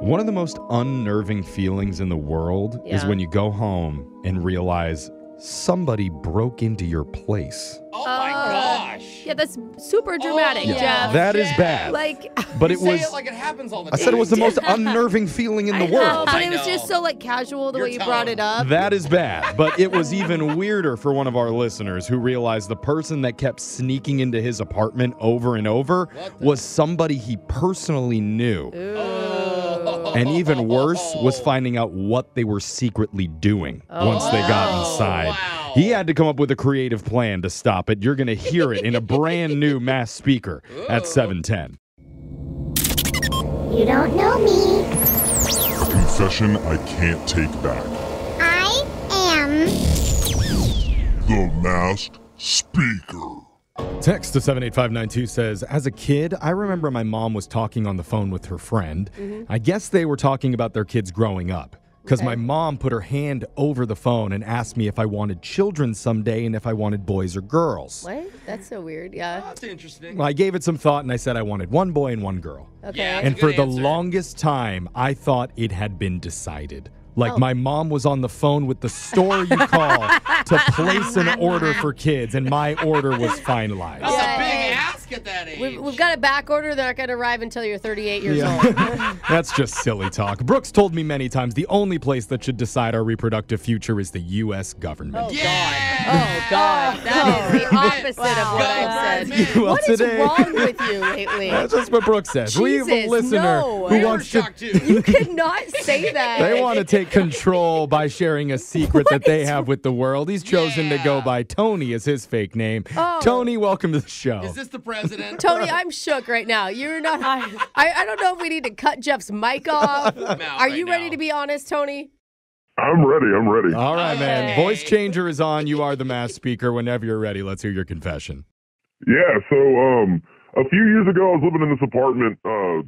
One of the most unnerving feelings in the world is when you go home and realize somebody broke into your place. Oh my gosh. Yeah, that's super dramatic, Jeff. That is bad. But it was. Say it like it happens all the I time. said it was the most unnerving feeling in the world. But it was just so casual the way you brought it up. That is bad. But it was even weirder for one of our listeners who realized the person that kept sneaking into his apartment over and over was somebody he personally knew. And even worse was finding out what they were secretly doing once they got inside. Wow. He had to come up with a creative plan to stop it. You're going to hear it in a brand new mass speaker at 7:10. You don't know me. Confession I can't take back. I am The Masked Speaker. Text to 78592 says, as a kid, I remember my mom was talking on the phone with her friend. I guess they were talking about their kids growing up. Because my mom put her hand over the phone and asked me if I wanted children someday and if I wanted boys or girls. What? That's so weird, yeah. That's interesting. Well, I gave it some thought and I said I wanted one boy and one girl. Okay. Yeah, And that's a for good the answer. longest time, I thought it had been decided. Like my mom was on the phone with the store you call to place an order for kids, and my order was finalized. That's Yeah. a big ask at that age. We've got a back order. They're not going to arrive until you're 38 years old. That's just silly talk. Brooks told me many times the only place that should decide our reproductive future is the U.S. government. Yeah. Oh, God. That is the opposite of what I've said. Well, What is today- wrong with you lately? That's just what Brooks says. we have a Jesus, listener no. who We were wants to. shocked, too. You cannot say that. They want to take control by sharing a secret that they is- have with the world. He's chosen to go by Tony as his fake name. Oh. Tony, welcome to the show. Is this the president? Tony, I'm shook right now. You're not. I don't know if we need to cut Jeff's mic off. out Are you right ready now. to be honest, Tony? I'm ready. All right, man. Okay. Voice changer is on. You are the mass speaker. Whenever you're ready, let's hear your confession. Yeah, so a few years ago, I was living in this apartment,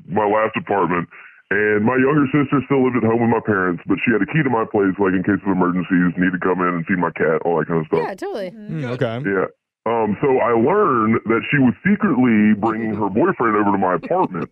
my last apartment, and my younger sister still lived at home with my parents, but she had a key to my place, like in case of emergencies, need to come in and feed my cat, all that kind of stuff. Yeah, totally. Okay. Yeah. So I learned that she was secretly bringing her boyfriend over to my apartment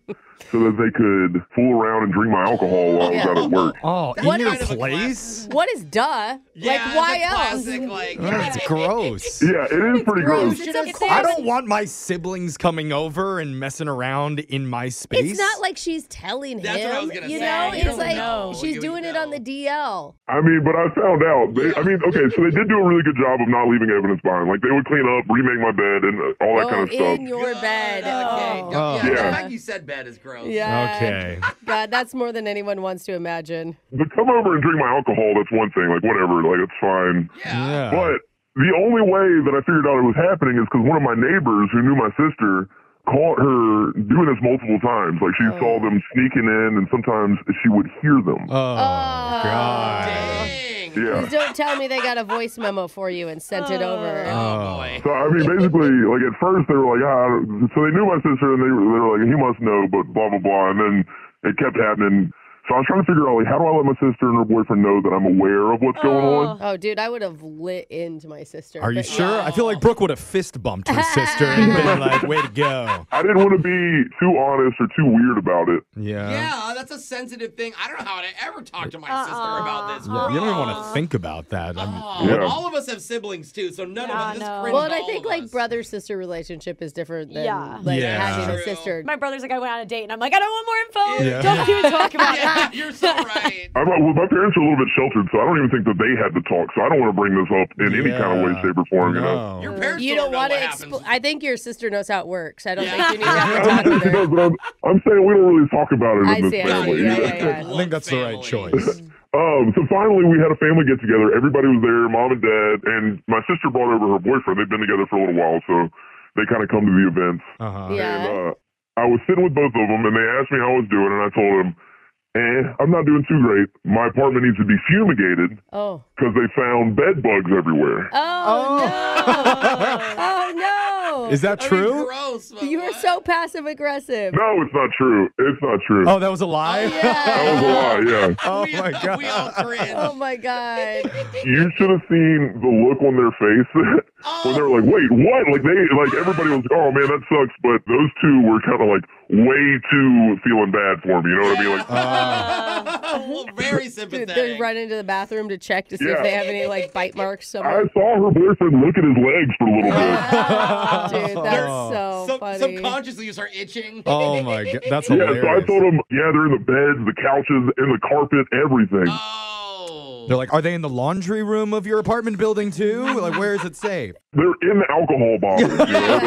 so that they could fool around and drink my alcohol while I was out at work. Oh, What in your kind of a place? What is duh? Yeah, like, why the else? classic, like, That's gross. Yeah, it is pretty gross. It's of I course. don't want my siblings coming over and messing around in my space. It's not like she's telling That's him. what I was gonna you say. know, You it's don't like know. she's You doing it know. on the DL. I mean, but I found out. Okay, so they did do a really good job of not leaving evidence behind. Like, they would clean up, remake my bed, and all that kind of stuff. in your bed. Okay. Oh. Yeah, Yeah. the fact you said bed is gross. Yeah. Okay. God, that's more than anyone wants to imagine. But come over and drink my alcohol, that's one thing. Like, whatever. Like, it's fine. Yeah. But the only way that I figured out it was happening is because one of my neighbors who knew my sister caught her doing this multiple times. Like, she saw them sneaking in, and sometimes she would hear them. Oh, God. Dang. Yeah. Please don't tell me they got a voice memo for you and sent it over. Oh, boy. So, I mean, basically, like, at first they were like, so they knew my sister, and they were like, he must know, but blah, blah, blah. And then it kept happening. So I was trying to figure out, like, how do I let my sister and her boyfriend know that I'm aware of what's going on? Oh, dude, I would have lit into my sister. Are you but- sure? I feel like Brooke would have fist bumped her sister and been like, way to go. I didn't want to be too honest or too weird about it. Yeah. Yeah, that's a sensitive thing. I don't know how to ever talk to my sister about this. Yeah, you don't even want to think about that. Oh, Yeah. All of us have siblings, too, so none of us. This no. cringe Well, and to I all think of like us. brother-sister relationship is different than Yeah. like Yeah. having a True. sister. My brother's like, I went on a date, and I'm like, I don't want more info. Yeah. Don't even talk about Yeah, it. you're so right. Well, my parents are a little bit sheltered, so I don't even think that they had to talk. So I don't want to bring this up in any kind of way, Yeah. shape, or form. You know? No. Your parents You don't don't know want what to. happens. I think your sister knows how it works. I don't Yeah. think you need to have to I talk don't with think she her. does, but I'm saying we don't really talk about it I in this see, I see. family. Yeah, you know? yeah, yeah. I think that's the right Family. choice. So finally, we had a family get together. Everybody was there, mom and dad, and my sister brought over her boyfriend. They've been together for a little while, so they kind of come to the events. Uh-huh. Yeah. And I was sitting with both of them, and they asked me how I was doing, and I told them, I'm not doing too great. My apartment needs to be fumigated Oh. because they found bed bugs everywhere. Oh, no. Oh, no. Is that I mean, true? gross. But You are what? so passive aggressive. No, it's not true. It's not true. Oh, that was a lie? That was a lie, yeah. Oh, We- my God. We all cringe. Oh my God. You should have seen the look on their face when they were like, "Wait, what?" Like everybody was, "Oh man, that sucks." But those two were kind of like way too feeling bad for me. You know what I mean? Like, Well, very Dude, sympathetic. they run into the bathroom to check to see if Yeah. they have any like bite marks I somewhere. saw her boyfriend look at his legs for a little bit. Dude, that's so funny. Subconsciously, you start itching. Oh, my God. That's Yeah, hilarious. so I told him, yeah, they're in the beds, the couches, in the carpet, everything. Oh. They're like, are they in the laundry room of your apartment building, too? Like, where is it safe? They're in the alcohol bottles. You know?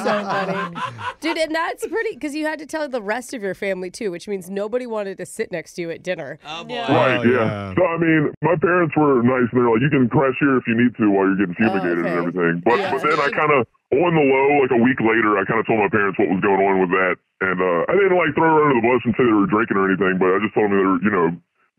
So funny. Dude, and that's pretty, because you had to tell the rest of your family too, which means nobody wanted to sit next to you at dinner. Oh, boy. Yeah. Right, Oh, yeah. yeah. So, I mean, my parents were nice, and they're like, you can crash here if you need to while you're getting fumigated okay. and everything. But, Yeah. but then I kind of, on the low, like a week later, I kind of told my parents what was going on with that. And I didn't, like, throw her under the bus and say they were drinking or anything, but I just told them they were, you know,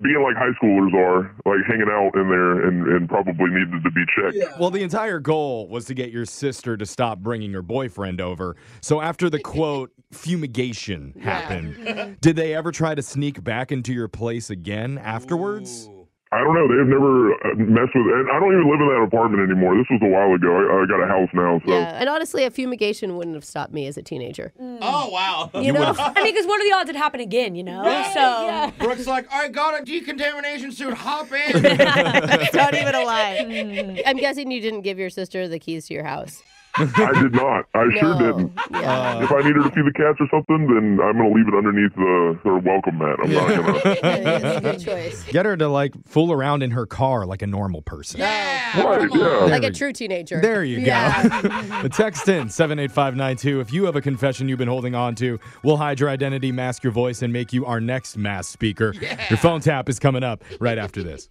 being like high schoolers are, like hanging out in there and probably needed to be checked. Well, the entire goal was to get your sister to stop bringing her boyfriend over. So after the quote fumigation happened, did they ever try to sneak back into your place again afterwards? Ooh. I don't know. They've never messed with it. And I don't even live in that apartment anymore. This was a while ago. I got a house now. So. Yeah, and honestly, a fumigation wouldn't have stopped me as a teenager. Oh, wow. You know? I mean, because what are the odds it happen again, you know? So, Brooke's like, I got a decontamination suit. Hop in. Don't even lie. I'm guessing you didn't give your sister the keys to your house. I did not. I sure didn't. Yeah. If I need her to feed the cats or something, then I'm going to leave it underneath her welcome mat. I'm not going to. It's a good choice. Get her to like fool around in her car like a normal person. Yeah. Right, come on. yeah. Like a true teenager. There you go. Yeah. But text in 78592 if you have a confession you've been holding on to. We'll hide your identity, mask your voice, and make you our next mass speaker. Your phone tap is coming up right after this.